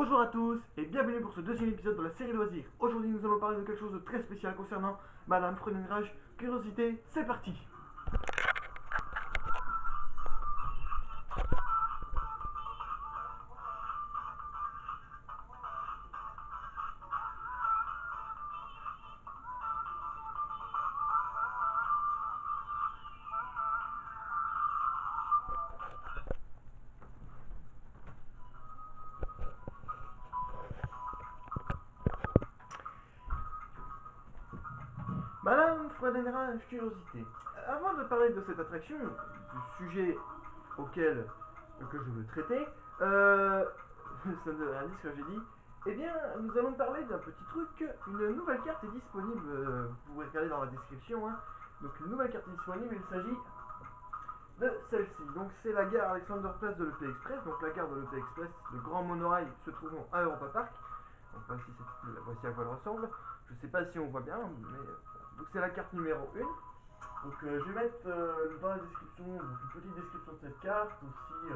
Bonjour à tous et bienvenue pour ce deuxième épisode de la série loisirs. Aujourd'hui nous allons parler de quelque chose de très spécial concernant Madame Freudenreich. Curiosité, c'est parti. Madame Freudenreich, curiosité. Avant de parler de cette attraction, du sujet auquel que je veux traiter, ça ne veut rien dire ce que j'ai dit. Eh bien, nous allons parler d'un petit truc. Une nouvelle carte est disponible. Vous pouvez regarder dans la description, hein. Donc une nouvelle carte est disponible. Il s'agit de celle-ci. Donc c'est la gare Alexanderplatz de l'EP Express. Donc la gare de l'EP Express, le grand monorail se trouvant à Europa Park. Donc voici à quoi elle ressemble. Je ne sais pas si on voit bien, mais donc c'est la carte numéro 1. Donc je vais mettre dans la description donc, une petite description de cette carte aussi.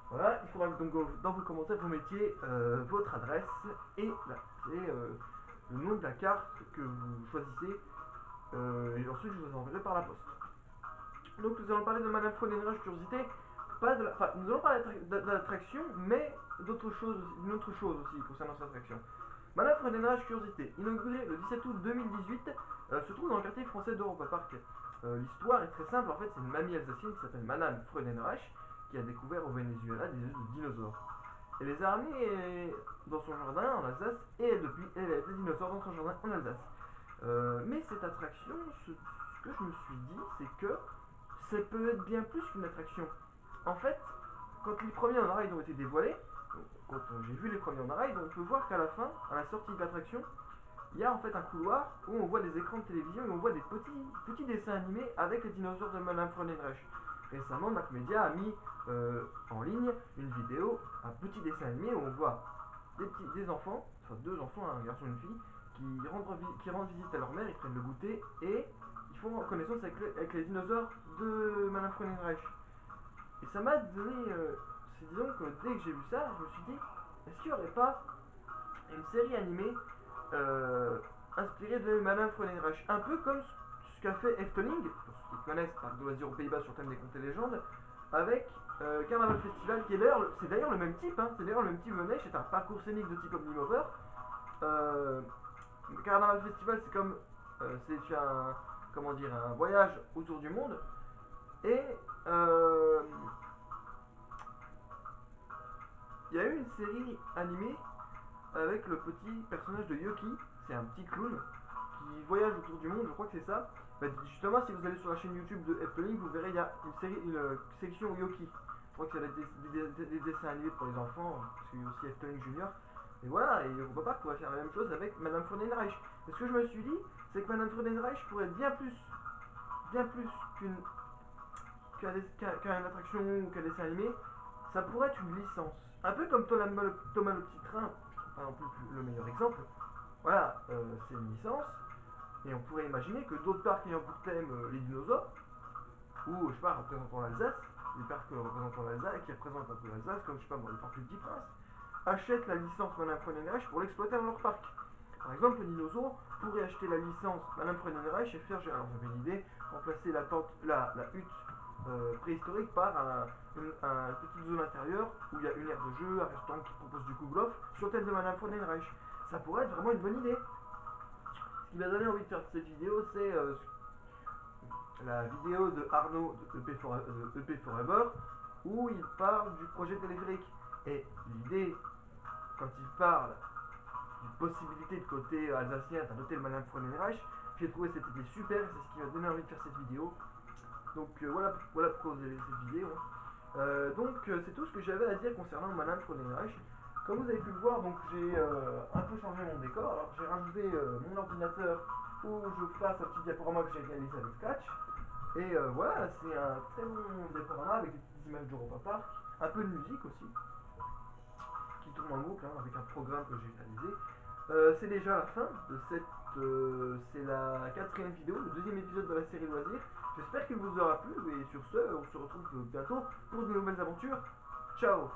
Voilà, il faudra que donc dans vos commentaires vous mettiez votre adresse et le nom de la carte que vous choisissez. Et ensuite je vous enverrai par la poste. Donc nous allons parler de Madame Freudenreich curiosité, pas de la, enfin, nous allons parler de l'attraction, mais d'autres choses, d'une autre chose aussi concernant cette attraction. Madame Freudenreich curiosité, inaugurée le 17 août 2018, se trouve dans le quartier français d'Europa Park. L'histoire est très simple, en fait c'est une mamie alsacienne qui s'appelle Madame Freudenreich qui a découvert au Venezuela des œufs de dinosaures. Elle les a ramenés dans son jardin en Alsace et depuis elle a des dinosaures dans son jardin en Alsace. Mais cette attraction, ce que je me suis dit, c'est que ça peut être bien plus qu'une attraction. En fait, quand les premiers en ride ont été dévoilés, quand j'ai vu les premiers en ride, on peut voir qu'à la fin, à la sortie de l'attraction, il y a en fait un couloir où on voit des écrans de télévision et on voit des petits dessins animés avec les dinosaures de Madame Freudenreich. Récemment, Macmedia a mis en ligne une vidéo, un petit dessin animé où on voit des enfants, enfin deux enfants, un garçon et une fille, qui rendent visite à leur mère, ils prennent le goûter et ils font connaissance avec les dinosaures de Madame Freudenreich. Et ça m'a donné. Disons que dès que j'ai vu ça, je me suis dit est-ce qu'il n'y aurait pas une série animée euh, inspirée de Madame Freudenreich? Un peu comme ce qu'a fait Efteling, pour ceux qui connaissent, Parc de loisirs aux Pays-Bas sur le thème des contes et légendes, avec Carnaval Festival, qui est d'ailleurs, c'est d'ailleurs le même type, hein, c'est d'ailleurs le même type de neige, c'est un parcours scénique de type Omnimover. Euh, Carnaval Festival, c'est comme. C'est un. Comment dire, un voyage autour du monde. Et. euh, Il y a eu une série animée avec le petit personnage de Yoki. C'est un petit clown qui voyage autour du monde, je crois que c'est ça. Bah, justement, si vous allez sur la chaîne YouTube de Efteling, vous verrez, il y a une section Yoki. Je crois que c'est des dessins animés pour les enfants, parce qu'il y a aussi Efteling Junior. Et voilà, et Europa Park pourrait faire la même chose avec Madame Freudenreich. Et ce que je me suis dit, c'est que Madame Freudenreich pourrait être bien plus qu'une attraction ou qu'un dessin animé. Ça pourrait être une licence. Un peu comme Thomas le Petit Train, pas non plus le meilleur exemple. Voilà, c'est une licence. Et on pourrait imaginer que d'autres parcs ayant pour thème les dinosaures, ou je sais pas, représentant l'Alsace, des parcs représentant l'Alsace, qui représentent un peu l'Alsace, comme je sais pas moi, le parc du Petit Prince, achètent la licence Madame Freudenreich pour l'exploiter dans leur parc. Par exemple, le dinosaure pourrait acheter la licence Madame Freudenreich et faire, alors j'avais une idée, remplacer la hutte préhistorique par une petite zone intérieure où il y a une aire de jeu, un restaurant qui propose du kouglof sur le thème de Madame Freudenreich. Ça pourrait être vraiment une bonne idée. Ce qui m'a donné envie de faire cette vidéo, c'est la vidéo de Arnaud de EP Forever où il parle du projet téléphérique. Et l'idée, quand il parle d'une possibilité de côté alsacien d'un hôtel Madame Freudenreich, j'ai trouvé cette idée super et c'est ce qui m'a donné envie de faire cette vidéo. Donc voilà pourquoi vous avez cette vidéo. C'est tout ce que j'avais à dire concernant Madame Freudenreich. Comme vous avez pu le voir, donc j'ai un peu changé mon décor. Alors j'ai rajouté mon ordinateur où je fasse un petit diaporama que j'ai réalisé avec Scratch. Et voilà, c'est un très bon diaporama avec des petites images d'Europa Park, un peu de musique aussi, qui tourne en boucle hein, avec un programme que j'ai réalisé. C'est déjà la fin de cette. C'est la quatrième vidéo, le deuxième épisode de la série Loisirs. J'espère qu'il vous aura plu et sur ce, on se retrouve bientôt pour de nouvelles aventures. Ciao!